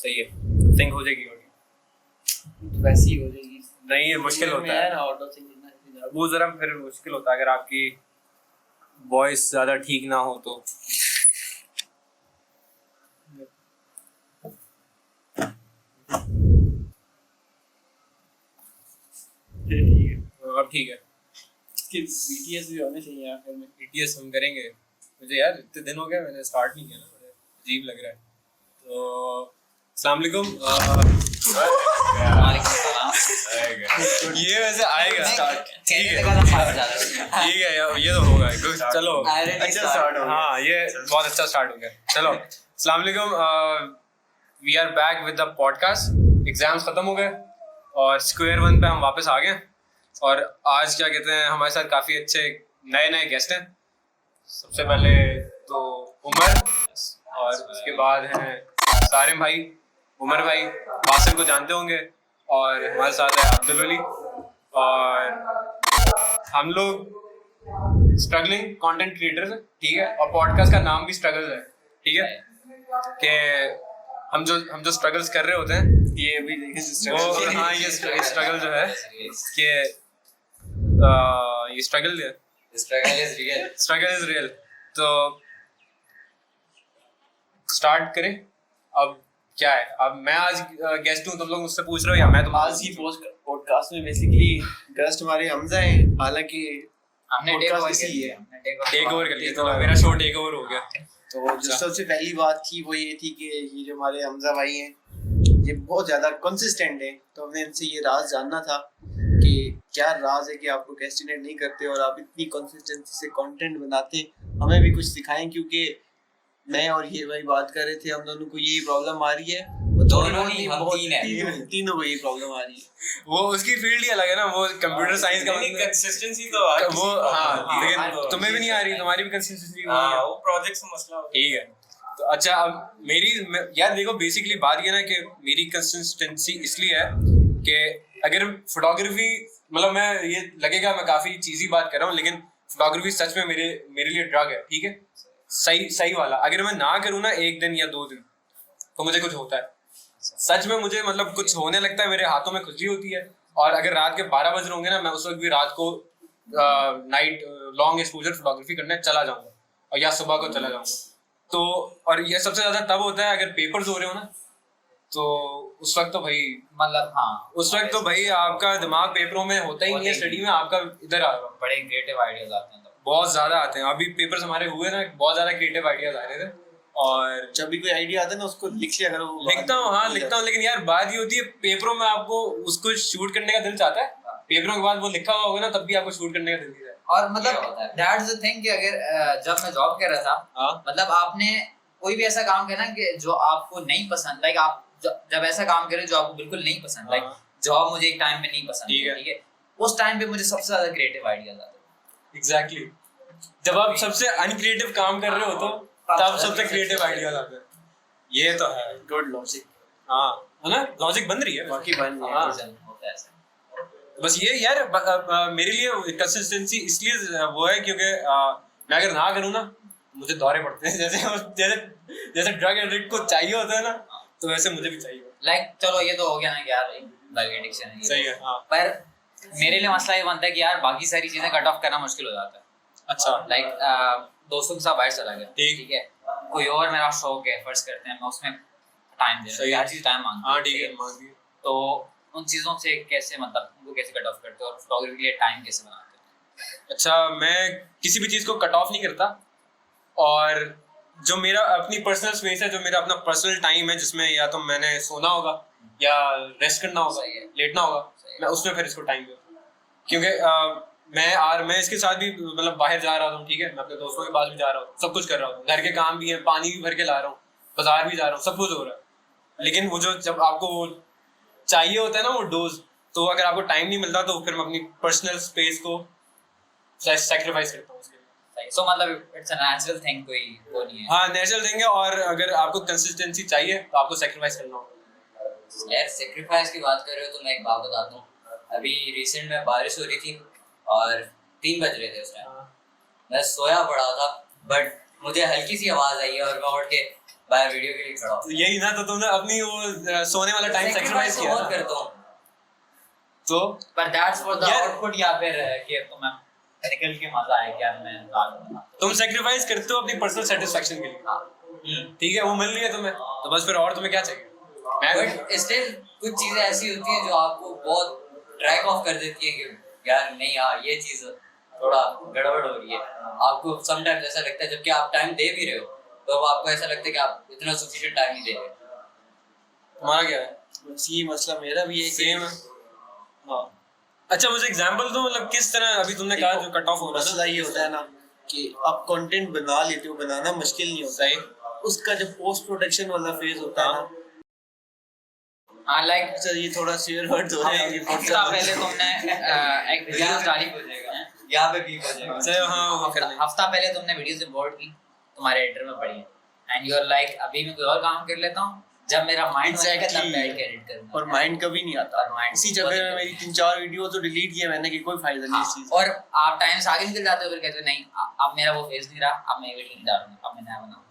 सही है, सिंक हो जाएगी ऑडियो, वैसे ही हो जाएगी। नहीं ये मुश्किल होता है ना ऑटो सिंक करना, वो जरा फिर मुश्किल होता है अगर आपकी वॉइस ज़्यादा ठीक ना हो तो। अब ठीक है, इसके BTS भी होने चाहिए आखिर में। BTS हम करेंगे, मुझे यार इतने दिन हो गए मैंने स्टार्ट नहीं किया ना, मुझे अजीब लग रहा है। तो अस्सलाम वालेकुम, वालेकुम सलाम। ये वैसे आएगा स्टार्ट, ठीक है ठीक है यार, ये तो होगा good, चलो अच्छा स्टार्ट हो गया। हाँ ये बहुत अच्छा स्टार्ट हो गया। चलो अस्सलाम वालेकुम, we are back with the podcast. Exams खत्म हो गए और स्क्वायर वन पे हम वापस आ गए और आज क्या कहते हैं हमारे साथ काफ़ी अच्छे नए गेस्ट हैं। सबसे पहले तो उमर और उसके बाद हैं सारिम भाई, उमर भाई बासिर को जानते होंगे और हमारे साथ है अब्दुल वली। और हम लोग स्ट्रगलिंग कंटेंट क्रिएटर्स हैं, ठीक है, और पॉडकास्ट का नाम भी स्ट्रगल्स है, ठीक है, कि हम जो स्ट्रगल्स कर रहे होते हैं ये भी देखिए वो, हाँ ये स्ट्रगल जो है कि ये स्ट्रगल इज रियल। तो स्टार्ट करें, अब क्या है, अब मैं आज गेस्ट हूँ, तुम लोग मुझसे पूछ रहे हो या मैं तुम आज ही पॉडकास्ट में बेसिकली गेस्ट हमारे हमजा हैं, हालांकि हमने टेक ओवर podcast ही है। टेक ओवर कर लिया, तो मेरा शो टेक ओवर हो गया। तो जो सबसे पहली बात थी वो ये थी कि ये जो हमारे हमजा भाई हैं ये बहुत ज़्यादा कंसिस्टेंट है, तो हमने इनसे ये राज जानना था कि क्या राज है कि आप प्रोक्रेस्टिनेट नहीं करते और आप इतनी कंसिस्टेंसी से कंटेंट बनाते। हमें भी कुछ सिखाएं, क्योंकि मैं और ये भाई बात कर रहे थे, हम दोनों को यही प्रॉब्लम आ रही है, तीनों को यही प्रॉब्लम आ रही है। वो उसकी फील्ड ही अलग है ना, वो कंप्यूटर साइंस का कंसिस्टेंसी तो वो, हाँ लेकिन तुम्हें भी नहीं आ रही, तुम्हारी भी कंसिस्टेंसी नहीं है, वो प्रोजेक्ट से मसला होता है। ठीक है। तो अच्छा, अब यार देखो बेसिकली बात ये ना कि मेरी कंसिस्टेंसी इसलिए है कि अगर फोटोग्राफी, मतलब मैं ये लगेगा मैं काफी चीज़ी बात कर रहा हूँ, लेकिन फोटोग्राफी सच में मेरे लिए ड्रग है, ठीक है, सही वाला। अगर मैं ना करूँ ना एक दिन या 2 दिन तो मुझे कुछ होता है, सच में मुझे मतलब कुछ होने लगता है, मेरे हाथों में खुजली होती है। और अगर रात के 12 बज रहे होंगे ना, मैं उस वक्त भी रात को नाइट लॉन्ग एक्सपोजर फोटोग्राफी करने चला जाऊंगा और या सुबह को चला जाऊंगा। तो और ये सबसे ज्यादा तब होता है अगर पेपर्स हो रहे हो ना, तो उस वक्त तो भाई मतलब हाँ, उस वक्त तो भाई आपका दिमाग पेपरों में होता ही नहीं है, स्टडी में आपका इधर आ रहा है। बड़े क्रिएटिव आइडियाज आते हैं, तो बहुत ज्यादा आते हैं। अभी पेपर्स हमारे हुए ना, बहुत ज्यादा क्रिएटिव आइडियाज आ रहे थे और जब भी कोई आइडिया आता है ना उसको लिख लिया करो। लिखता हूँ, हाँ लिखता हूँ, लेकिन यार बात ये होती है पेपरों में आपको उसको शूट करने का दिल चाहता है, पेपरों के बाद वो लिखा हुआ होगा ना तब भी आपको शूट करने का दिल नहीं चाहता। और मतलब दैट्स द थिंग कि अगर जब मैं जॉब कर रहा था, मतलब आपने कोई भी ऐसा काम करना कि जो आपको नहीं पसंद, लाइक आप जब ऐसा काम करें जो आपको बिल्कुल नहीं पसंद, लाइक जॉब मुझे एक टाइम पे नहीं पसंद, ठीक है, उस टाइम पे मुझे सबसे ज्यादा क्रिएटिव आइडियाज आते हैं। एग्जैक्टली, जब आप सबसे अनक्रिएटिव काम कर रहे हो तो तब सबसे क्रिएटिव आइडियाज आते हैं। ये तो है, गुड लॉजिक, हाँ है ना, लॉजिक बन रही है बाकी बन हाँ। होता है ऐसा। बस ये यार मेरे लिए कंसिस्टेंसी इसलिए वो है क्योंकि मैं अगर ना करूँ ना मुझे दौरे पड़ते हैं, जैसे ड्रग एडिक्ट को चाहिए होता है ना, तो वैसे मुझे भी चाहिए। लाइक चलो ये तो हो गया ना कि यार ड्रग एडिक्शन है, सही है, हाँ। पर मेरे लिए मसला ये बनता है कि यार बाकी सारी चीजें कट ऑफ करना मुश्किल हो जाता है। अच्छा, लाइक दोस्तों के साथ बाहर चला गया, ठीक है, कोई और मेरा शौक है, फर्ज करते हैं मैं उसमें टाइम दे रहा हूँ, हर चीज टाइम मांगती है, हाँ ठीक है, मांग दिए। तो उन चीजों से कैसे, मतलब उनको कैसे कट ऑफ करते हो और फोटोग्राफी के लिए टाइम कैसे बनाते हो? अच्छा, मैं किसी भी चीज़ को कट ऑफ नहीं करता, और जो मेरा अपनी पर्सनल स्पेस है, जो मेरा अपना पर्सनल टाइम है जिसमें या तो मैंने सोना होगा या रेस्ट करना होगा, लेटना होगा, मैं उसमें फिर इसको टाइम दूँ। क्योंकि मैं इसके साथ भी मतलब बाहर जा रहा हूँ, ठीक है, मैं अपने दोस्तों के पास भी जा रहा हूँ, सब कुछ कर रहा हूँ, घर के काम भी है, पानी भी भर के ला रहा हूँ, बाजार भी जा रहा हूँ, सब कुछ हो रहा है। लेकिन वो जो जब आपको वो चाहिए होता है ना वो डोज, तो अगर आपको टाइम नहीं मिलता तो फिर मैं अपनी पर्सनल स्पेस को सैक्रिफाइस करता हूँ उसके लिए। सो मतलब इट्स अ नेचुरल थिंग, कोई वो नहीं है। हाँ नेचुरल थिंग है, और अगर आपको कंसिस्टेंसी चाहिए तो आपको सैक्रिफाइस करना होगा। यार सैक्रिफाइस की बात कर रहे हो तो मैं एक बात बताता हूँ। अभी रिसेंट में बारिश हो रही थी और 3 बज रहे थे उस टाइम, मैं सोया पड़ा था, बट मुझे हल्की सी आवाज़ आई है और मैं उठ के मैं वीडियो के लिए खड़ा हूँ। यही ना, तो तुमने अपनी वो सोने वाला टाइम Sacrifice सेक्रीफाइस तो किया बहुत ना। करता हूँ। तो पर that's for the Yeah. Output, या फिर कि तुम्हें निकल के मजा आए कि यार मैं रात बना। तुम सेक्रीफाइस करते हो अपनी पर्सनल सेटिस्फेक्शन के लिए, ठीक है, वो मिल रही है तुम्हें, तो बस फिर और तुम्हें क्या चाहिए? बट स्टिल कुछ चीजें ऐसी होती हैं जो आपको बहुत ड्रैग ऑफ कर देती है कि यार नहीं यार ये चीज थोड़ा गड़बड़ हो रही है। आपको समटाइम्स ऐसा लगता है जबकि आप टाइम दे भी रहे हो तो आपको ऐसा लगता है कि आप इतना सफिशिएंट टाइम नहीं दे रहे। तुम्हारा क्या है? बस ये मसला मेरा भी है कि सेम है। हाँ, अच्छा मुझे एग्जांपल दो, मतलब किस तरह अभी तुमने कहा जो कट ऑफ हो रहा मसला ये होता है ना कि आप कंटेंट बना लेते हो, बनाना मुश्किल नहीं होता है, उसका जब पोस्ट प्रोडक्शन वाला फेज होता है ना, हाँ लाइक अच्छा ये थोड़ा शेयर वर्ड हो रहा है, ये हफ्ता पहले तुमने एक वीडियो डाली, यहाँ पे बीप हो जाएगा। अच्छा हाँ वो कर लेंगे। हफ्ता पहले तुमने वीडियोस इंपोर्ट की, तुम्हारे एडिटर में पड़ी है एंड यू आर लाइक अभी मैं कोई और काम कर लेता हूँ, जब मेरा माइंड बनेगा तब बैठ के एडिट करूंगा। और माइंड कभी नहीं आता। और mind इसी चक्कर में मेरी 3-4 वीडियो तो डिलीट किए मैंने कि कोई फायदा नहीं इस चीज और आप टाइम से आगे निकल जाते हो, फिर कहते हो नहीं अब मेरा वो फेज नहीं रहा, अब मैं वीडियो नहीं डालूंगा, अब मैं नया बनाऊंगा।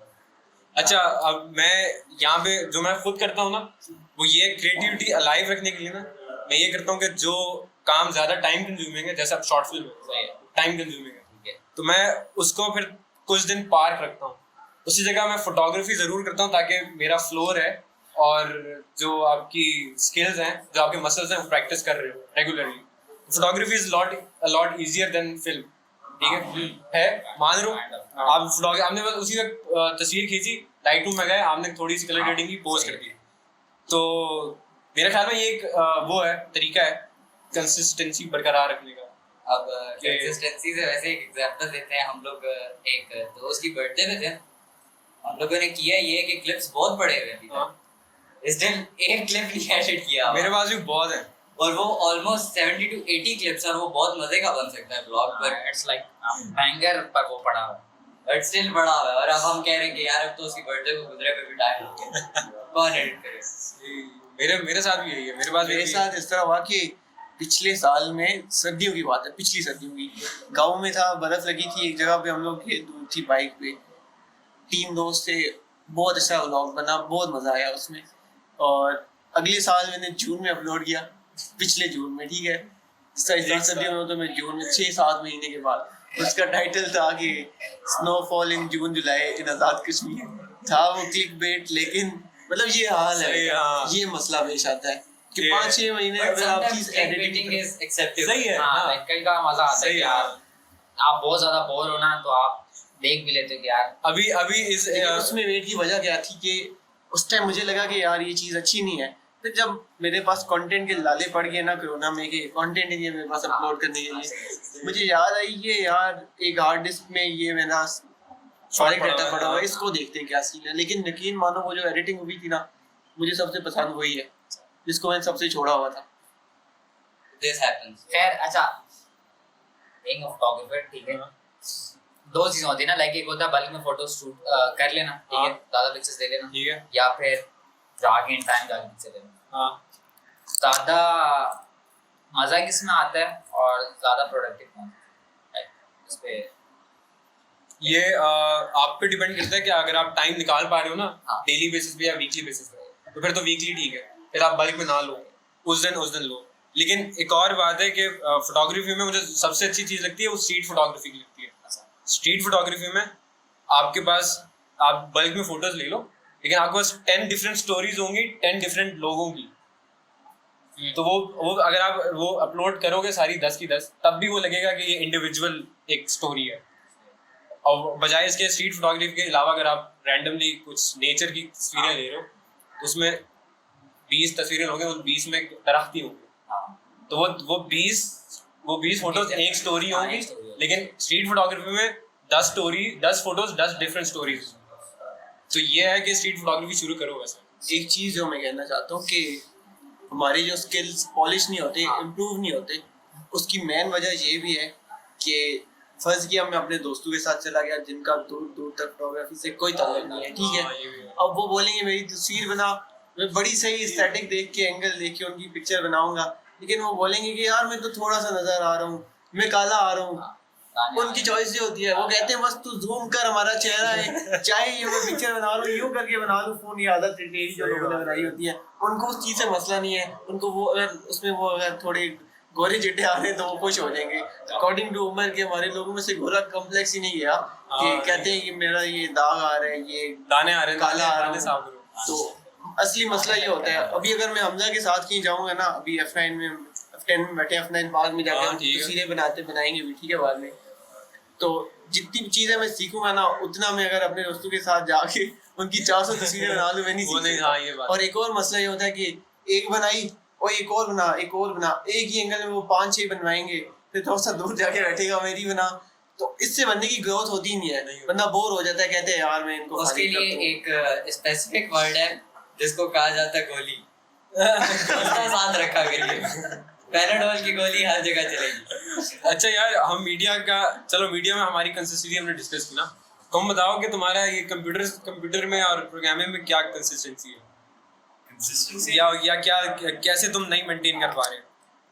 अच्छा अब मैं यहाँ पे जो मैं खुद करता हूँ ना, वो ये क्रिएटिविटी अलाइव रखने के लिए ना, मैं ये करता हूँ कि जो काम ज्यादा टाइम कंज्यूमिंग है, जैसे अब शॉर्ट फिल्म है टाइम कंज्यूमिंग है, तो मैं उसको फिर कुछ दिन पार्क रखता हूँ, उसी जगह मैं फोटोग्राफी जरूर करता हूँ ताकि मेरा फ्लो रहे और जो आपकी स्किल्स हैं, जो आपके मसल्स हैं, वो प्रैक्टिस कर रहे हो regularly. Photography is lot easier than film, ठीक है मान लो आप फोटोग्राफी आपने बस उसी वक्त तस्वीर खींची, लाइट रूम में गए, आपने थोड़ी सी कलर ग्रेडिंग की, पोस्ट कर दी, तो मेरे ख्याल में ये एक वो है तरीका है कंसिस्टेंसी बरकरार रखने का। अब कंसिस्टेंसी से वैसे एक एग्जांपल देते हैं, हम लोग एक दोस्त की बर्थडे में थे, हम लोगों ने किया ये कि क्लिप्स बहुत बड़े हुए अभी तक, इस दिन एक क्लिप नहीं एडिट किया मेरे पास भी बहुत है और वो ऑलमोस्ट 70 to 80 क्लिप्स और वो बहुत मजे का बन सकता है ब्लॉग पर, इट्स लाइक बैंगर पर वो पड़ा हुआ है। बट स्टिल बड़ा हुआ है। और अब हम कह रहे हैं कि यार अब तो उसकी बर्थडे को गुजरे पे भी टाइम हो गया, कौन एडिट करे? मेरे साथ भी यही है, मेरे पास भी मेरे यही है। साथ इस तरह हुआ कि पिछले साल में सर्दियों की बात है, पिछली सर्दियों की, गांव में था, बर्फ लगी थी एक जगह पे, हम लोग गए, दूर थी बाइक पे, 3 दोस्त थे, बहुत अच्छा व्लॉग बना, बहुत मजा आया उसमें। और अगले साल मैंने जून में अपलोड किया, पिछले जून में, ठीक है, सर्दियों में, तो मैं जून में 6-7 महीने के बाद, उसका टाइटल था कि स्नोफॉल इन जून जुलाई इन आजाद कश्मीर, था वो क्लिक बेट, लेकिन मतलब ये हाल है, ये मसला पेश आता है कि 5-6 महीने अगर आप चीज एडिटिंग इज एक्सेप्टेबल। सही है हाँ हाँ, लाइक कई का मजा आता है सही कि है। यार आप बहुत ज्यादा बोर हो ना, तो आप देख भी लेते हो कि यार अभी इस लेकिन उसमें वेट की वजह क्या थी कि उस टाइम मुझे लगा कि यार ये चीज़ अच्छी नहीं है। फिर जब मेरे पास कंटेंट के लाले पड़ गए ना कोरोना में, कि कंटेंट नहीं है मेरे पास अपलोड करने के लिए, मुझे याद आई कि यार एक हार्ड डिस्क में ये मेरा सारे डाटा पड़ा हुआ है, इसको देखते हैं क्या सीन है। लेकिन यकीन मानो वो जो एडिटिंग हुई थी ना, मुझे सबसे पसंद वही है जिसको मैंने सबसे छोड़ा हुआ था। This happens. खैर अच्छा, बीइंग अ फोटोग्राफर, ठीक है, दो चीजें होती है ना, लाइक एक होता है बल्क में फोटो शूट कर लेना, ठीक है, ज्यादा पिक्चर्स ले लेना, ठीक है, या फिर जाके इन टाइम जाके पिक्चर लेना। हाँ ज्यादा मजा किसमें आता है और ज्यादा प्रोडक्टिव कौन है, इस पे ये आप पे डिपेंड करता है कि अगर आप टाइम निकाल पा रहे हो ना हाँ। डेली बेसिस पे या वीकली बेसिस पे, तो फिर तो वीकली ठीक है, फिर आप बल्क में ना लो, उस दिन लो। लेकिन एक और बात है कि फोटोग्राफी में मुझे सबसे अच्छी चीज़ लगती है वो स्ट्रीट फोटोग्राफी की लगती है। स्ट्रीट फोटोग्राफी में आपके पास, आप बल्क में फोटोज ले लो, लेकिन आपके पास 10 डिफरेंट स्टोरीज होंगी 10 डिफरेंट लोगों की, तो वो अगर आप वो अपलोड करोगे सारी 10 की 10, तब भी वो लगेगा कि ये इंडिविजुअल एक स्टोरी है। और बजाय इसके स्ट्रीट फोटोग्राफी के अलावा अगर आप रैंडमली कुछ नेचर की तस्वीरें ले रहे हो, तो उसमें 20 तस्वीरें होंगी, उन 20 में दरख्त ही होंगे, तो वो 20 फोटोज एक स्टोरी होंगी। लेकिन स्ट्रीट फोटोग्राफी में 10 फोटोज 10 डिफरेंट स्टोरीज। तो ये है कि स्ट्रीट फोटोग्राफी शुरू करो। वैसे एक चीज़ जो मैं कहना चाहता हूँ कि हमारे जो स्किल्स पॉलिश नहीं होते, इम्प्रूव नहीं होते, उसकी मेन वजह ये भी है कि फर्ज किया मैं अपने दोस्तों के साथ चला गया जिनका दूर दूर तक फोटोग्राफी से कोई ताल्लुक नहीं है, ठीक है, अब वो बोलेंगे मेरी तस्वीर बना, मैं बड़ी सही एस्थेटिक देख के, एंगल देख के उनकी पिक्चर बनाऊंगा, लेकिन वो बोलेंगे कि यार मैं तो थोड़ा सा नजर आ रहा हूँ, मैं काला आ रहा हूँ, उनकी चॉइस ये होती है, वो कहते हैं बस तू जूम कर हमारा चेहरा है, चाहे ये मैं पिक्चर बना लूं यूं करके बना लूं, फोन ये आदत टेढ़ी जो लोगों ने बनाई होती है, उनको उस चीज से मसला नहीं है। उनको वो अगर उसमें वो अगर थोड़े गोरे चिट्टे आ रहे हैं तो वो खुश हो जाएंगे। अकॉर्डिंग टू उमर के हमारे लोगों में से गोरा कॉम्प्लेक्स ही नहीं गया कि कहते हैं कि मेरा ये दाग आ रहा है, ये दाने आ रहे हैं, काला आ रहा दाने साफ करो। तो असली मसला ये होता है। अभी अगर मैं हमजा के साथ कहीं जाऊंगा ना, अभी F9 में F10 में बैठे, F9 पार्क में जाके हाँ, हम ठीक है। तस्वीरें बनाएंगे भी, ठीक है, बाद में। तो जितनी भी चीजें मैं सीखूंगा ना, उतना मैं अगर अपने दोस्तों के साथ जाके उनकी 400 तस्वीरें बना लूं, मैं नहीं वो नहीं, सीख हाँ, ये बात। और एक और मसला ये होता है कि एक बनाई और एक और बना, एक और बना, एक ही एंगल में वो 5-6 बनवाएंगे, फिर थोड़ा सा दूर जाके बैठेगा मेरी बना, तो इससे बनने की ग्रोथ होती ही नहीं है। बंदा बोर हो जाता है, कहते हैं यार मैं इनको उसके खाली लिए कर दूं। एक स्पेसिफिक वर्ड है जिसको कहा जाता है गोली। उसका साथ रखा करिए, पैराडोल की गोली हर जगह चलेगी। अच्छा यार, हम मीडिया का, चलो मीडिया में हमारी कंसिस्टेंसी हमने डिस्कस की ना, तुम बताओ कि तुम्हारा ये कंप्यूटर में और प्रोग्रामिंग में क्या कंसिस्टेंसी है, कंसिस्टेंसी या क्या कैसे तुम नहीं मेंटेन कर पा रहे?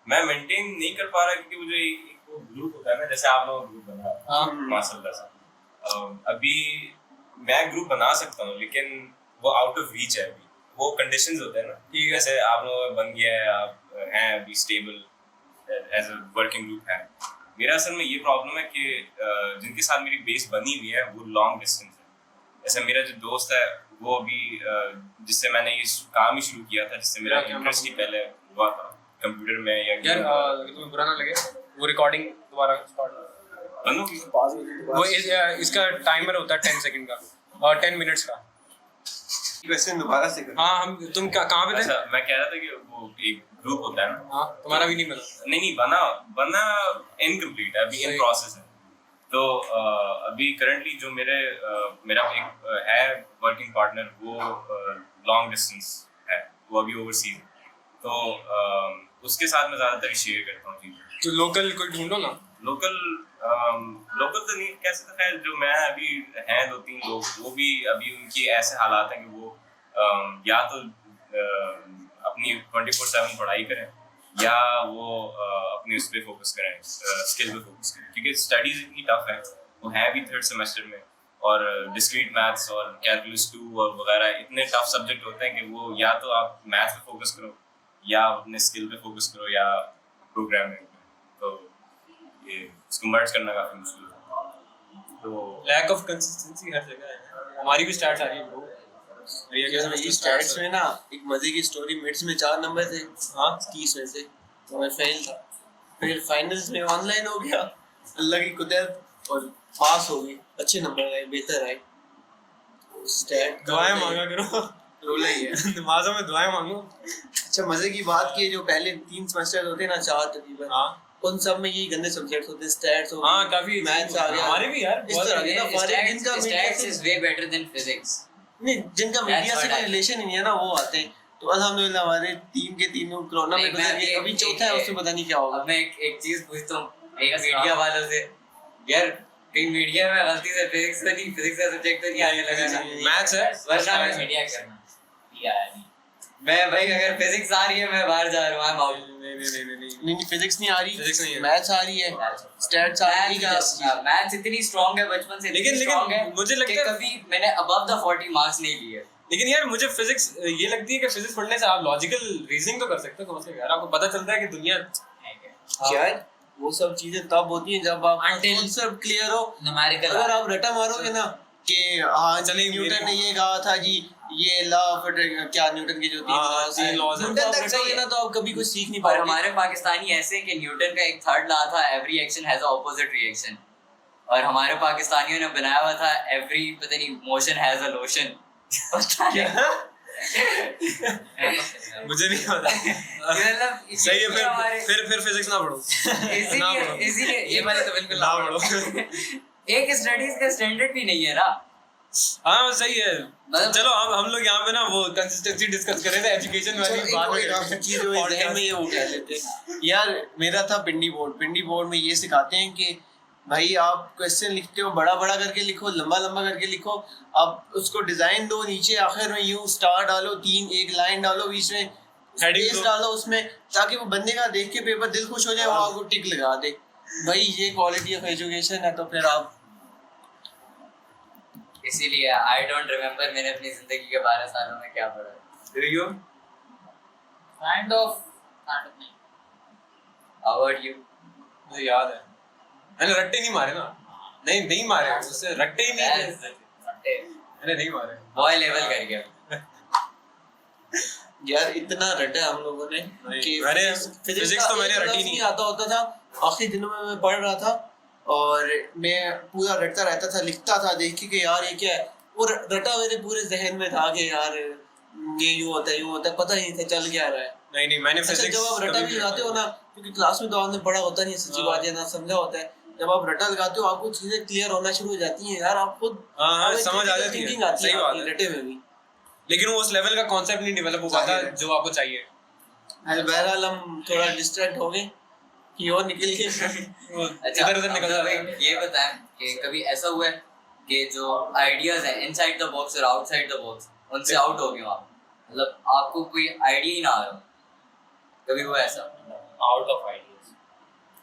मैं मेंटेन नहीं कर पा रहा क्योंकि मुझे एक वो ग्रुप होता है ना, जैसे आप लोग ग्रुप बना हाँ। माशाल्लाह से। अभी मैं ग्रुप बना सकता हूँ लेकिन वो आउट ऑफ रीच है अभी, वो कंडीशंस होते हैं ना, ठीक है, जैसे आप लोग बन गया है, आप हैं अभी stable as a working group है। मेरा असल में ये प्रॉब्लम है कि जिनके साथ मेरी बेस बनी हुई है वो लॉन्ग डिस्टेंस है। जैसे मेरा जो दोस्त है वो अभी जिससे मैंने ये काम ही शुरू किया था, जिससे मेरा इंटरेस्ट ही पहले हुआ था कंप्यूटर में या यार तुम्हें बुरा ना लगे, वो रिकॉर्डिंग दोबारा स्टार्ट बनू वो इसका टाइमर होता है 10 सेकंड का और 10 मिनट्स का। क्वेश्चन दोबारा से करो। हाँ, हम तुम कहाँ पे थे? अच्छा, मैं कह रहा था कि वो एक ग्रुप होता है ना, हाँ, तुम्हारा भी नहीं बना? नहीं बना इनकम्प्लीट है, अभी इन सही। प्रोसेस है। तो अभी करंटली जो मेरा एक है वर्किंग पार्टनर, वो लॉन्ग डिस्टेंस है, वो अभी ओवरसीज है, तो उसके साथ मैं ज़्यादातर शेयर करता हूँ चीज़ें। तो लोकल कोई ढूंढो ना। लोकल तो नहीं कह सकता, खैर जो मैं अभी हैं 2-3 लोग, वो भी अभी उनकी ऐसे हालात हैं कि वो या तो अपनी 24/7 पढ़ाई करें या वो अपने उस पर फोकस करें, स्किल पे फोकस करें, क्योंकि स्टडीज इतनी टफ है, वो है भी 3rd सेमेस्टर में, और डिस्क्रीट मैथ्स और कैलकुलस 2 और वगैरह इतने टफ सब्जेक्ट होते हैं कि वो या तो आप मैथ्स पे फोकस करो या अपने स्किल पे फोकस करो या प्रोग्रामिंग पे, तो ये इसको मर्ज करना काफी मुश्किल है। तो लैक ऑफ कंसिस्टेंसी हर जगह है। हमारी भी स्टार्ट आ रही है ब्रो। ये स्टैट्स में ना एक मजे की स्टोरी, मिड्स में 4 नंबर थे, हाँ 30 में से, तो मैं फेल था, फिर फाइनल्स में ऑनलाइन हो गया, अल्लाह की कुदरत, और पास हो गई, अच्छे नंबर आए, बेहतर आए। स्टैट दुआएं मांगा करो, रोला ही है। नमाज़ों में दुआएं मांगो। अच्छा, मजे की बात की, जो पहले 3 सेमेस्टर होते हैं ना, 4 तकरीबन, हाँ उन सब में ये गंदे सब्जेक्ट्स होते हैं, स्टैट्स हो, हाँ, काफी मैथ्स आ गया, हमारे भी यार इस बहुत तरह के ना फारिग जिनका Stats media is way better than physics. नहीं, जिनका मीडिया से कोई रिलेशन ही नहीं है ना, वो आते हैं। तो अल्हम्दुलिल्लाह हमारे टीम के तीनों कोरोना में गुजर गए, अभी चौथा है, उसमें पता नहीं क्या होगा। अब मैं एक चीज पूछता हूँ एक मीडिया वालों से, यार कहीं मीडिया में गलती से फिजिक्स का सब्जेक्ट तो नहीं आने लगा ना? मैथ्स है, वरना मैं मीडिया करना मैं भाई, अगर फिजिक्स आ रही है मैं बाहर जा रहा हूँ, I'm out. नहीं, फिजिक्स नहीं आ रही, Physics नहीं है। मैथ्स आ रही है, स्टैट्स आ रही है। मैथ्स इतनी स्ट्रांग है, बचपन से लेकिन स्ट्रांग है मुझे लगता कि है कभी मैंने अबव द 40 मार्क्स नहीं लिए। लेकिन यार मुझे फिजिक्स ये लगती है कि फिजिक्स पढ़ने से आप लॉजिकल रीजनिंग तो कर सकते हो, मतलब यार आपको पता चलता है कि दुनिया शायद वो सब चीजें तब होती हैं जब आप कॉन्सेप्ट क्लियर हो। न्यूमेरिकल अगर आप रटा मारोगे ना कि हाँ चलिए, न्यूटन ने ये कहा था जी, ये लॉ ऑफ क्या न्यूटन के जो 3 लॉज हैं, न्यूटन तक तक सही है ना, तो आप कभी कुछ सीख नहीं और पाओगे। हमारे पाकिस्तानी ऐसे हैं कि न्यूटन का एक थर्ड लॉ था, every action has a opposite reaction, और हमारे पाकिस्तानियों ने बनाया हुआ था एवरी पता नहीं मोशन हैज अ लोशन। पता नहीं मुझे नहीं पता। मतलब सही है, हमारे फिर फिजिक्स ना पढ़ो, ना पढ़ो। इसीलिए ये वाले तो बिल्कुल ना पढ़ो। एक स्टडीज का स्टैंडर्ड भी नहीं है ना। हाँ सही है। मतलब- चलो हम लोग यहाँ पे ना वो कंसिस्टेंसी डिस्कस कर रहे थे, एजुकेशन वाली बात में चीज जो जहन में ये वो कह लेते हैं। यार मेरा था पिंडी बोर्ड में ये सिखाते हैं कि भाई आप क्वेश्चन लिखते हो, बड़ा बड़ा करके लिखो, लंबा लंबा करके लिखो, आप उसको डिजाइन दो, नीचे आखिर में यूं स्टार डालो, 3 एक लाइन डालो, बीच में Heading स्पेस दो। डालो उसमें, ताकि वो बंदे का देख के पेपर दिल खुश हो जाए, वो आपको टिक लगा दे। भाई ये क्वालिटी ऑफ एजुकेशन है, तो फिर आप इसीलिए आई डोंट रिमेम्बर मैंने अपनी जिंदगी के 12 सालों में क्या पढ़ा। Do you? काइंड ऑफ नहीं। About you? मुझे याद है मैंने रट्टे नहीं मारे ना। नहीं मारे, उससे रट्टे ही नहीं थे। मैंने नहीं मारे, बॉय लेवल कर गया। यार इतना रटा हम लोगों ने कि मैंने फिजिक्स फिजिक्स तो मैंने रटी नहीं। आता होता था। आखिरी दिनों में मैं पढ़ रहा था और मैं पूरा रटता रहता था, लिखता था देख के कि यार ये क्या है, और रटा मेरे पूरे जहन में था कि यार ये यूं होता है, पता ही नहीं था चल क्या रहा है। नहीं मैंने अच्छा, फिजिक्स जब आप रटा भी लगाते हो ना, क्योंकि क्लास में तो आपने पढ़ा होता नहीं, सच्ची बात है ना, समझा होता है। जब आप रटा लगाते हो आपको चीजें क्लियर होना शुरू हो जाती हैं यार, आप खुद हाँ समझ आ जाती है, थिंकिंग आती सही है बात आपकी है। रटे में भी। लेकिन वो उस लेवल का कॉन्सेप्ट नहीं डेवलप हो पाता जो आपको चाहिए। बहरहाल हम थोड़ा डिस्ट्रैक्ट हो गए कि और निकल गए। अच्छा, इधर निकल जाता है। ये बताएं कि कभी ऐसा हुआ है कि जो आइडियाज हैं इनसाइड द बॉक्स और आउटसाइड द बॉक्स उनसे आउट हो गए हो आप, मतलब आपको कोई आइडिया ही ना आ रहा हो, कभी हुआ ऐसा? Out of ideas,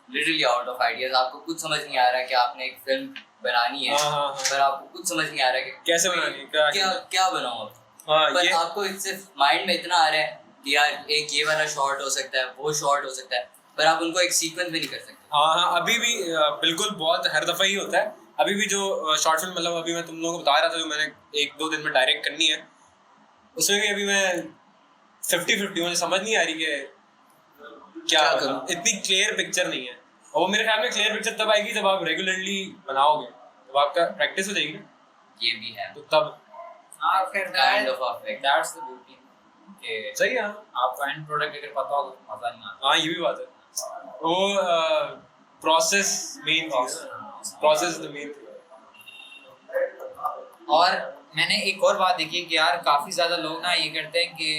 literally out of ideas, आपको कुछ समझ नहीं आ रहा है कि आपने एक फिल्म बनानी है, हाँ। पर आपको कुछ समझ नहीं आ रहा है कि कैसे बनानी है, क्या बनाऊं अब। हाँ, पर ये आपको सिर्फ माइंड में इतना आ रहा है कि यार एक ये वाला शॉट हो सकता है, वो शॉट हो सकता है, पर आप उनको एक सीक्वेंस में नहीं कर सकते। हाँ अभी भी बिल्कुल बहुत हर दफा ही होता है। अभी भी जो शॉर्ट फिल्म, मतलब अभी मैं तुम लोगों को बता रहा था जो मैंने 1-2 दिन में डायरेक्ट करनी है, उसमें भी अभी मैं 50-50 मुझे समझ नहीं आ रही कि क्या करूं। इतनी क्लियर पिक्चर नहीं है, और वो मेरे ख्याल में क्लियर पिक्चर तब आएगी जब आप रेगुलरली बनाओगे, जब आपका प्रैक्टिस हो जाएगी ना, ये भी है, तो तब हाँ फिर kind of perfect. That's the beauty कि सही है। आपको एंड प्रोडक्ट अगर पता हो तो मजा नहीं आता। हाँ ये भी बात है, वो प्रोसेस मेन चीज है, प्रोसेस द मेन। और मैंने एक और बात देखी है कि यार काफी ज्यादा लोग ना ये करते हैं कि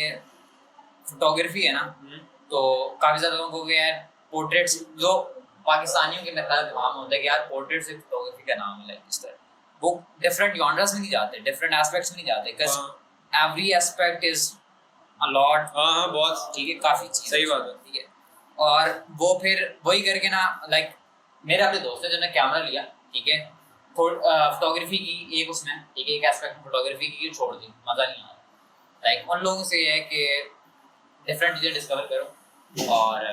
फोटोग्राफी है ना, तो काफी ज्यादा लोगों को यार पोर्ट्रेट्स, जो पाकिस्तानियों के मतलब नाम होता है कि यार पोर्ट्रेट सिर्फ फोटोग्राफी का नाम है, इस तरह वो डिफरेंट जॉनर्स में नहीं जाते, डिफरेंट एस्पेक्ट्स में नहीं जाते, because every aspect is a lot. हाँ बहुत ठीक है, काफी चीज सही बात है। ठीक है, और वो फिर वही करके ना, लाइक मेरे अपने दोस्त है जिन्होंने कैमरा लिया, ठीक है, फोटोग्राफी की एक उसमें, ठीक है, एक एस्पेक्ट में फोटोग्राफी की छोड़ दी, मजा नहीं आया। लाइक उन लोगों से ये है कि डिफरेंट चीजें डिस्कवर करो और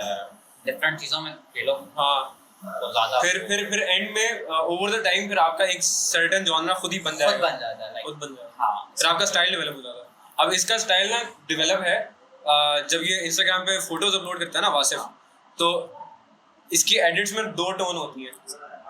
डिफरेंट चीजों में खेलो। हाँ तो ज्यादा फिर एंड में ओवर द टाइम फिर आपका एक सर्टेन जॉनरा खुद ही बन जाएगा, खुद बन जाता है, खुद लाइक बन जाएगा। हाँ, फिर आपका स्टाइल डेवलप हो जाता है। अब इसका स्टाइल ना डेवलप है जब ये इंस्टाग्राम पे फोटोज अपलोड करता है ना वासिफ, तो इसकी एडिट्स में 2 टोन होती हैं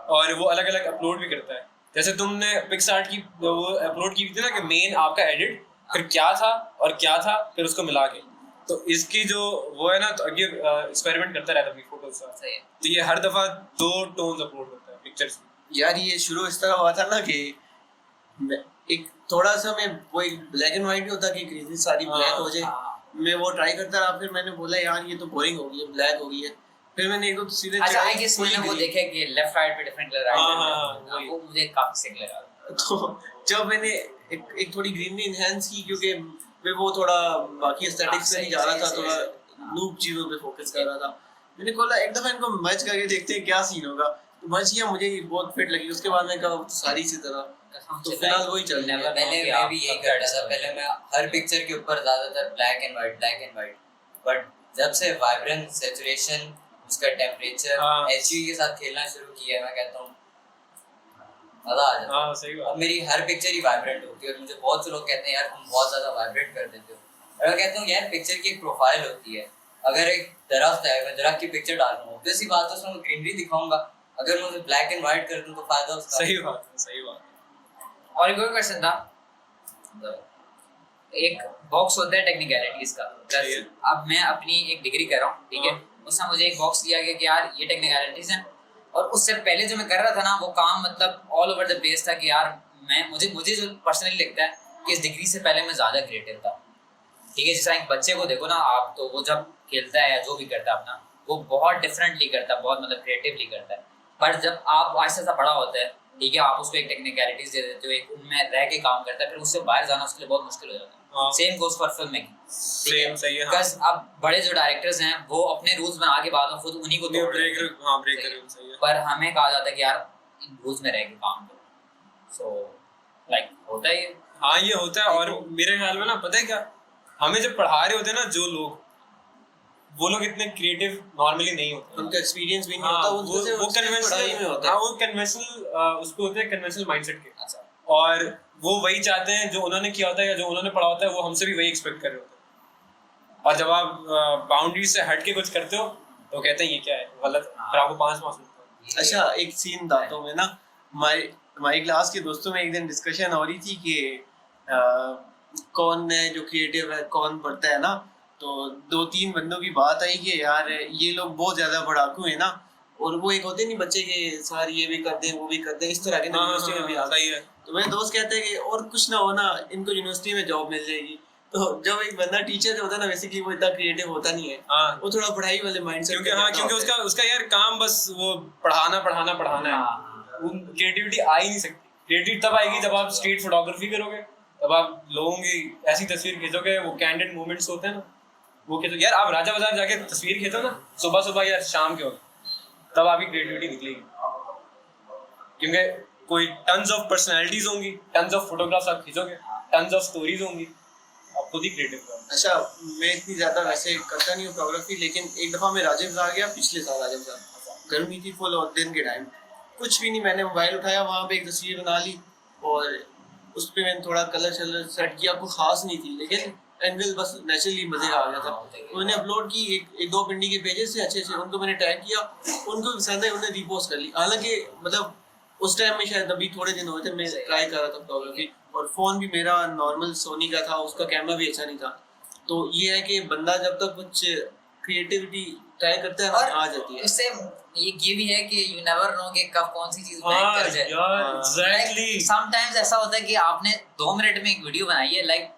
और वो अलग अलग अपलोड भी करता है। जैसे तुमने पिक्सआर्ट की वो अपलोड की थी ना कि मेन आपका एडिट फिर क्या था और क्या था, फिर उसको मिला के, तो इसकी जो वो है ना, तो ये एक्सपेरिमेंट करता रहता है अपनी फोटोज का। सही है। तो ये हर दफा 2 टोन्स अपलोड करता है पिक्चर्स में। यार ये शुरू इस तरह हुआ था ना कि एक थोड़ा सा मैं वो एक ब्लैक एंड व्हाइट भी होता कि क्रेजी सारी ब्लैक हो जाए, मैं वो ट्राई करता रहा। फिर मैंने बोला यार ये तो बोरिंग हो गई है, ब्लैक हो गई है। फिर मैंने एक दो सीधे अच्छा, आई गेस मैंने वो देखा है कि लेफ्ट राइट पे डिफरेंट कलर हाँ, वो मुझे काफी सिक लगा। तो जब मैंने एक थोड़ी ग्रीनरी इनहेंस की, क्योंकि मैं वो थोड़ा बाकी एस्थेटिक्स में नहीं जा रहा था, थोड़ा लूप चीजों पे फोकस कर रहा था। मैंने बोला एक दफा इनको मर्ज करके देखते हैं क्या सीन होगा, तो मर्ज किया, मुझे बहुत फिट लगी। उसके बाद मैं कहा सारी इसी तरह, तो फिलहाल वही चल रहा है। पहले मैं भी यही करता था, पहले मैं हर पिक्चर के ऊपर ज्यादातर ब्लैक एंड व्हाइट, बट जब से वाइब्रेंस, सैचुरेशन, उसका टेम्परेचर, एचयू के साथ खेलना शुरू किया, मैं कहता हूँ मजा आ जाता है। हाँ सही बात। अब मेरी हर पिक्चर ही वाइब्रेंट होती है और मुझे बहुत से लोग कहते हैं यार तुम बहुत ज्यादा वाइब्रेट कर देते हो, और मैं कहता हूँ यार पिक्चर की एक प्रोफाइल होती है। अगर एक दरख्त है, मैं दरख्त की पिक्चर डाल रहा हूँ, ऑब्वियस सी बात है उसमें ग्रीनरी दिखाऊंगा। अगर मैं उसे ब्लैक एंड व्हाइट कर दूं तो फायदा उसका। सही बात है, सही बात है। और एक और क्वेश्चन था, एक बॉक्स होता है टेक्निकलिटीज का। अब मैं अपनी एक डिग्री कर रहा हूँ, ठीक है, उसमें मुझे एक बॉक्स दिया गया कि यार ये टेक्निकलिटीज हैं, और उससे पहले जो मैं कर रहा था ना वो काम मतलब ऑल ओवर द प्लेस था कि यार मुझे जो पर्सनली लगता है कि इस डिग्री से पहले मैं ज़्यादा क्रिएटिव था। ठीक है, जैसा एक बच्चे को देखो ना आप, तो वो जब खेलता है या जो भी करता है अपना, वो बहुत डिफरेंटली करता है, बहुत मतलब क्रिएटिवली करता है। पर जब आप आहिस्ता आहिस्ता बड़ा होता है, ठीक है, आप उसको एक टेक्निकलिटीज दे देते हो, एक उनमें रह के काम करता है, फिर उससे बाहर जाना उसके लिए बहुत मुश्किल हो जाता है। हाँ। Same goes for film making. Same सही है। बिकॉज़ अब बड़े जो डायरेक्टर्स हैं वो अपने रूल्स बना के बाद में खुद उन्हीं को तोड़ ब्रेक देते हैं। हाँ ब्रेक कर सही है। पर हमें कहा जाता है कि यार इन रूल्स में रह के काम करो। सो लाइक होता है ये। हाँ ये होता है। और मेरे ख्याल में ना पता है क्या, हमें जब पढ़ा रहे होते हैं ना जो लोग, वो लोग इतने क्रिएटिव नॉर्मली नहीं होते, उनका एक्सपीरियंस भी नहीं हाँ, होता, वो कन्वेंशनल पढ़ाई में होता है। हाँ वो कन्वेंशनल उसको होते हैं कन्वेंशनल माइंडसेट के। अच्छा। और वो वही चाहते हैं जो उन्होंने किया होता है या जो उन्होंने पढ़ा होता है, वो हमसे भी वही एक्सपेक्ट कर रहे होते हैं। और जब आप बाउंड्री से हट के कुछ करते हो तो कहते हैं ये क्या है, गलत, फिर आपको 5 मार्क्स मिलते हैं। अच्छा एक सीन बताता हूँ मैं ना, हमारी क्लास के दोस्तों में एक दिन डिस्कशन हो रही थी कि कौन है जो क्रिएटिव है, कौन पढ़ता है ना। तो 2-3 बंदों की बात आई कि यार ये लोग बहुत ज्यादा पढ़ाकू है ना, और वो एक होते नहीं बच्चे के सर ये भी करते हैं वो भी करते हैं, इस तरह के ना यूनिवर्सिटी में भी आता सही है। तो मेरे दोस्त कहते हैं कि और कुछ ना हो ना, इनको यूनिवर्सिटी में जॉब मिल जाएगी। तो जब एक बंदा टीचर होता है ना, बेसिकली वो इतना क्रिएटिव होता नहीं है, हाँ। वो थोड़ा पढ़ाई वाले माइंड से, क्योंकि उसका यार काम बस वो पढ़ाना है। क्रिएटिविटी आ ही नहीं सकती। क्रिएटिविटी तब आएगी जब आप स्ट्रीट फोटोग्राफी करोगे, तब आप लोगों की ऐसी तस्वीर खींचोगे, वो कैंडिड मोमेंट्स होते हैं ना, वो खींचो। यार आप राजा बाजार जाके तस्वीर खींचो ना सुबह या शाम के वक्त, तब आपकी क्रिएटिविटी निकलेगी। क्योंकि कोई टन्स ऑफ पर्सनैलिटीज होंगी, टन्स ऑफ फोटोग्राफ्स आप खींचोगे, टन्स ऑफ स्टोरीज होंगी, आप खुद ही क्रिएटिव करोगे। अच्छा मैं इतनी ज्यादा वैसे करता नहीं हूँ फोटोग्राफी, लेकिन एक दफा मैं राजू बाजार गया पिछले साल। राजू बाजार गर्मी थी फुल और दिन के टाइम कुछ भी नहीं, मैंने मोबाइल उठाया, वहाँ पे एक तस्वीर बना ली और उस पर मैंने थोड़ा कलर शलर सेट किया, कोई खास नहीं थी, लेकिन एंगल बस नेचुरली मजे का आ गया था। उन्होंने अपलोड की एक 2 पिंडी के पेजेस से अच्छे से, उनको मैंने टैग किया, उनको पसंद है, उन्होंने रीपोस्ट कर ली। हालांकि मतलब उस टाइम में शायद अभी थोड़े दिन हुए थे मैं ट्राई कर रहा था फोटोग्राफी, और फोन भी मेरा नॉर्मल सोनी का था, उसका कैमरा भी अच्छा नहीं था। तो ये है कि बंदा जब तक कुछ क्रिएटिविटी ट्राई करता है और आ जाती है। इससे ये भी है कि यू नेवर नो कि कब कौन सी चीज ब्रेक हाँ कर जाए। यार एग्जैक्टली। समटाइम्स ऐसा होता है कि आपने 2 मिनट में एक वीडियो बनाई है, लाइक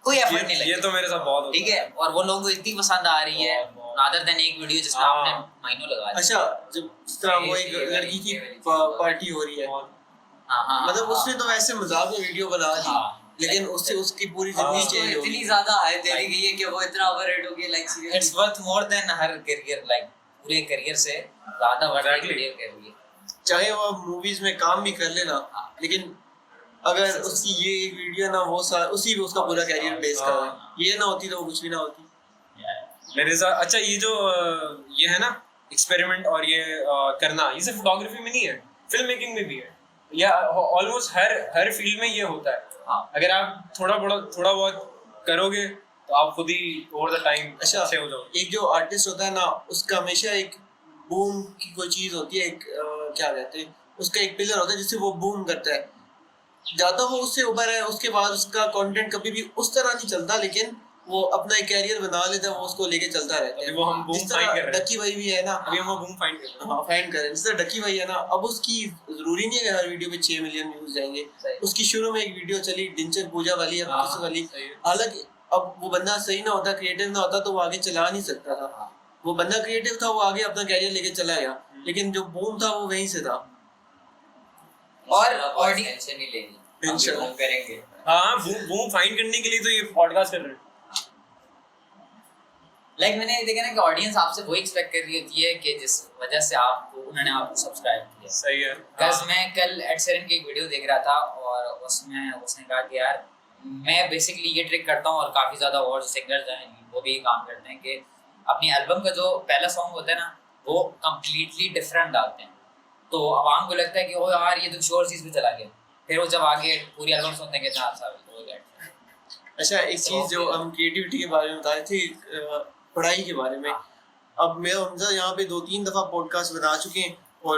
कोई एफर्ट नहीं लगा, ये तो मेरे साथ बहुत होता ठीक है, और वो लोगों को इतनी पसंद आ रही है रादर देन एक वीडियो जिसमें हाँ। आपने महीनों लगा दिए। अच्छा जब इस तरह वो एक लड़की की पार्टी हो रही है, हाँ, मतलब उसने तो वैसे मजाक में वीडियो बना दी, हाँ। लेकिन उससे उसकी पूरी जिंदगी उसको चेंज हो इतनी गई। ज्यादा हाइप दे दी गई है कि वो इतना ओवररेट हो गया, like seriously it's worth more than her career, like पूरे करियर से ज्यादा वर्थ Exactly. वीडियो कर रही है। चाहे वो मूवीज में काम भी कर लेना, लेकिन अगर उसकी ये एक वीडियो ना वो उसी पे उसका पूरा कैरियर बेस कर रहा है, ये ना होती तो वो कुछ भी ना होती। मेरे साथ। अच्छा ये जो ये है ना एक्सपेरिमेंट और ये करना, ये सिर्फ फोटोग्राफी में नहीं है, फिल्म मेकिंग में भी है, या ऑलमोस्ट हर फील्ड में ये होता है। हाँ। अगर आप थोड़ा बहुत करोगे तो आप खुद ही ओवर द टाइम अच्छा अच्छे हो जाओगे। एक जो आर्टिस्ट होता है ना, उसका हमेशा एक बूम की कोई चीज होती है, एक क्या कहते हैं, उसका एक पिलर होता है जिससे वो बूम करता है, ज्यादा वो उससे ऊपर है, उसके बाद उसका कंटेंट कभी भी उस तरह नहीं चलता, लेकिन वो अपना एक कैरियर बना लेता है, वो उसको लेके चलता रहता है। वो हम बूम जिस फाइंड कर तरह रहे हैं, डक्की भाई भी है ना, अभी हम वो बूम फाइंड कर रहे हैं। हाँ फाइंड करें, जिस तरह डक्की भाई है ना, अब उसकी जरूरी नहीं है कि हर वीडियो पे 6 मिलियन व्यूज जाएंगे। उसकी शुरू में एक वीडियो चली डिंचक पूजा वाली या किस वाली, हालांकि अब वो बंदा सही ना होता, क्रिएटिव ना होता, तो वो आगे चला नहीं सकता था। वो बंदा क्रिएटिव था, वो आगे अपना कैरियर लेके चला गया, लेकिन जो बूम था वो वहीं से था। और टेंशन नहीं लेनी, इंशाल्लाह। हम करेंगे। हाँ बूम फाइंड करने के लिए तो ये पॉडकास्ट कर रहे हैं। लाइक मैंने देखा ना कि ऑडियंस आपसे वो एक्सपेक्ट कर रही होती है कि जिस वजह से उन्होंने आपको सब्सक्राइब किया। सही है। बिकॉज मैं कल एड शेरन की एक वीडियो देख रहा था और उसमें उसने कहा कि यार मैं बेसिकली ये ट्रिक करता हूँ, और काफ़ी ज़्यादा और सिंगर्स हैं वो भी काम करते हैं कि अपनी एल्बम का जो पहला सॉन्ग होता है ना, वो कम्प्लीटली डिफरेंट डालते हैं, तो आवाम को लगता है कि ओ यार ये तो किसी और चीज़ पे चला गया, फिर वो जब आगे पूरी एल्बम सुनते हैं कि 4 साल हो गए। अच्छा एक चीज जो हम क्रिएटिविटी के बारे में बताए थे, पढ़ाई के बारे में, अब मैं हमजा यहाँ पे 2-3 दफा पॉडकास्ट बना चुके हैं, और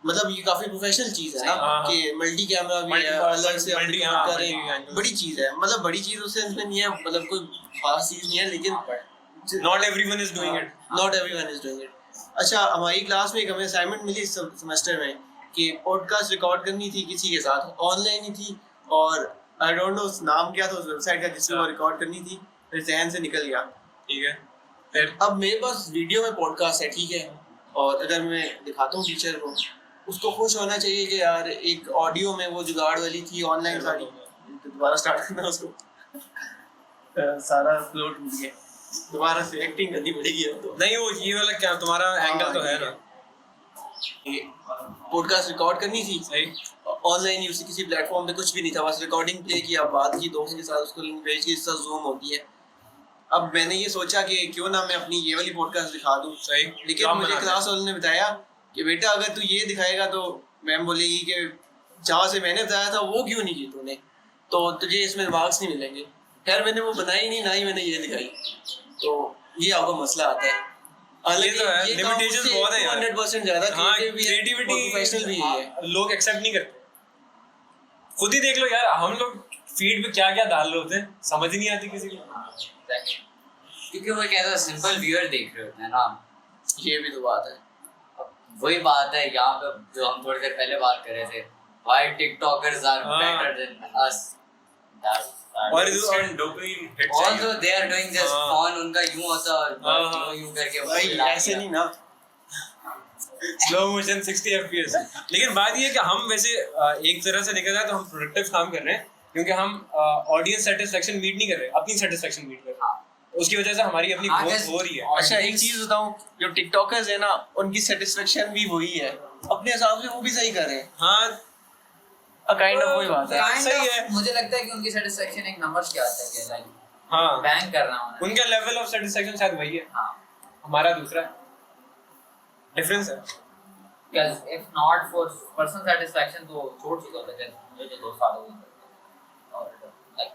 मतलब ये काफी प्रोफेशनल चीज है ना कि मल्टी कैमरा भी है, अलग से करें, बड़ी चीज है, मतलब बड़ी चीज उस सेंस में नहीं है, मतलब कोई खास चीज नहीं है, लेकिन not everyone is doing it, not everyone is doing it. अच्छा हमारी क्लास में एक हमें असाइनमेंट मिली सेमेस्टर में कि पॉडकास्ट रिकॉर्ड करनी थी किसी के साथ, ऑनलाइन ही थी, और आई डोंट नो नाम क्या था उस वेबसाइट का जिसमें वो रिकॉर्ड करनी थी, फिर जहन से निकल गया। ठीक है, फिर अब मेरे पास वीडियो में पॉडकास्ट है, ठीक है, और अगर मैं दिखाता हूँ टीचर को, उसको खुश होना चाहिए कि यार एक ऑडियो में वो जुगाड़ वाली थी ऑनलाइन सारी, दोबारा स्टार्ट करना उसको। सारा फ्लो टूट गया, दोबारा से एक्टिंग करनी पड़ेगी अब तो। नहीं वो ये वाला क्या तुम्हारा एंगल तो है ना, पॉडकास्ट रिकॉर्ड करनी थी सही। ऑनलाइन यूसी किसी प्लेटफॉर्म पे कुछ भी नहीं था, बस रिकॉर्डिंग प्ले किया, बात की दोस्त के साथ, उसको लिंक भेज के, इससे जूम होती है। अब मैंने ये सोचा कि क्यों ना मैं अपनी ये वाली पॉडकास्ट दिखा दूं, सही। लेकिन काम मुझे बना क्लास वाले ने बताया कि बेटा अगर तू ये दिखाएगा तो मैम बोलेगी कि जहाँ से मैंने बताया था वो क्यों नहीं की तूने, तो तुझे इसमें मार्क्स नहीं मिलेंगे। खैर मैंने वो बनाई नहीं, ना ही मैंने ये दिखाई, तो ये आपको मसला आता है। ये तो है, लिमिटेशंस बहुत है यार। 100% ज्यादा हाँ, क्रिएटिव भी है, क्रिएटिविटी प्रोफेशनल भी है। लोग एक्सेप्ट नहीं करते। खुद ही देख लो यार, हम लोग फीड पे क्या क्या डाल रहे होते हैं, समझ ही नहीं आती किसी को। क्योंकि वो कहता है सिंपल व्यूअर देख रहे होते हैं ना, ये भी तो बात है। वही बात है यहाँ पे जो हम थोड़ी देर पहले बात कर रहे थे, why TikTokers are better than us. और Instant dopamine hit Although चाहिए। they are doing just fun, उनका यूं होता हाँ। यूं करके भाई ऐसे नहीं ना, स्लो मोशन 60 fps। लेकिन बात ये है कि हम वैसे एक तरह से देखा जाए तो हम प्रोडक्टिव काम कर रहे हैं, क्योंकि हम ऑडियंस सेटिस्फेक्शन मीट नहीं कर रहे, अपनी सेटिस्फेक्शन मीट कर रहे हैं। उसकी वजह से हमारी अपनी हाँ, ग्रोथ हो रही है। अच्छा एक चीज बताऊं, जो टिकटॉकर्स है ना उनकी सेटिस्फेक्शन भी वही है, अपने हिसाब से वो भी सही कर रहे हैं। हाँ काइंड ऑफ वही बात है। Kind सही of, है। मुझे लगता है कि उनकी सेटिस्फेक्शन एक नंबर्स के आता है कि लाइक हाँ, बैंक करना होना। उनका लेवल ऑफ सेटिस्फेक्शन शायद वही है, हाँ, हमारा दूसरा डिफरेंस है। because if not for personal satisfaction तो छोड़ चुका था, जैसे मुझे जो 2 साल हो गए और लाइक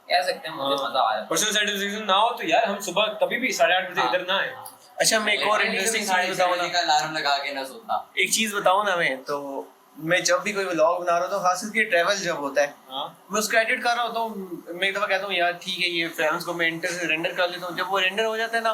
कह सकते हैं मुझे मजा आया। पर्सनल सेटिस्फेक्शन ना हो तो यार हम सुबह कभी भी 8:30 बजे इधर ना आए। अच्छा मैं एक और इंटरेस्टिंग चीज बताऊं ना, का अलार्म लगा के ना सोता। एक चीज बताऊं ना, मैं जब भी कोई व्लॉग बना रहा होता हूँ, खास करके ट्रैवल जब होता है, हाँ मैं उसको एडिट कर रहा होता हूँ, मैं एक दफा कहता हूँ यार ठीक है ये फ्रेम्स को मैं इंटर से रेंडर कर लेता हूँ। जब वो रेंडर हो जाता है ना,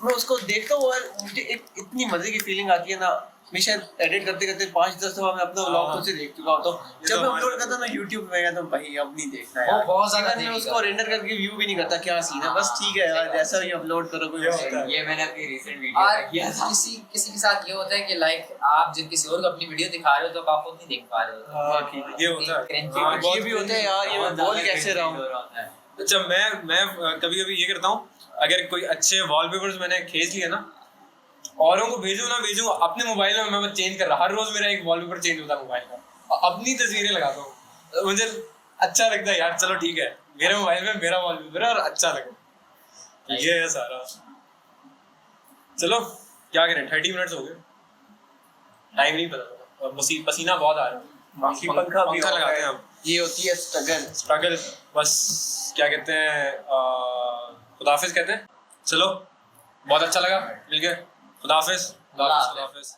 मैं उसको देखता हूँ और मुझे एक इतनी मजे की फीलिंग आती है ना। मैं शायद एडिट करते करते 5-10 दफा मैं अपना व्लॉग खुद से देख चुका होता हूँ। जब मैं अपलोड करता हूँ ना यूट्यूब पे, मैं कहता हूँ भाई अब नहीं देखना वो यार, बहुत ज्यादा मैं उसको रेंडर करके व्यू भी नहीं करता क्या सीन है, बस ठीक है यार जैसा भी अपलोड करो कोई मसला नहीं। ये मैंने अपनी रिसेंट वीडियो और में किया था। किसी के साथ ये होता है कि लाइक आप जब किसी और को अपनी वीडियो दिखा रहे हो तो आप खुद नहीं देख पा रहे हो। वाकई ये होता है। Cringy हाँ, बहुत ये भी होता है यार, ये मैं बोल कैसे रहा हूँ। अच्छा मैं कभी कभी ये करता हूँ, अगर कोई अच्छे वॉलपेपर्स मैंने खींच लिया ना, औरों को भेजूं ना भेजूं, अपने मोबाइल में मैं चेंज कर रहा, हर रोज मेरा एक वॉलपेपर चेंज होता है मोबाइल का, अपनी तस्वीरें लगाता हूँ। मुझे अच्छा लगता है यार, चलो ठीक है मेरे मोबाइल में मेरा वॉलपेपर है और अच्छा लगे, ये है सारा। चलो क्या करें, 30 मिनट्स हो गए, टाइम नहीं पता और पसीना बहुत आ रहा है। बाकी पंखा भी लगाते हैं हम। ये होती है स्ट्रगल बस, क्या कहते हैं, खुदाफिज कहते हैं। चलो बहुत अच्छा लगा मिलके, खुदाफिज। अल्लाह हाफिज।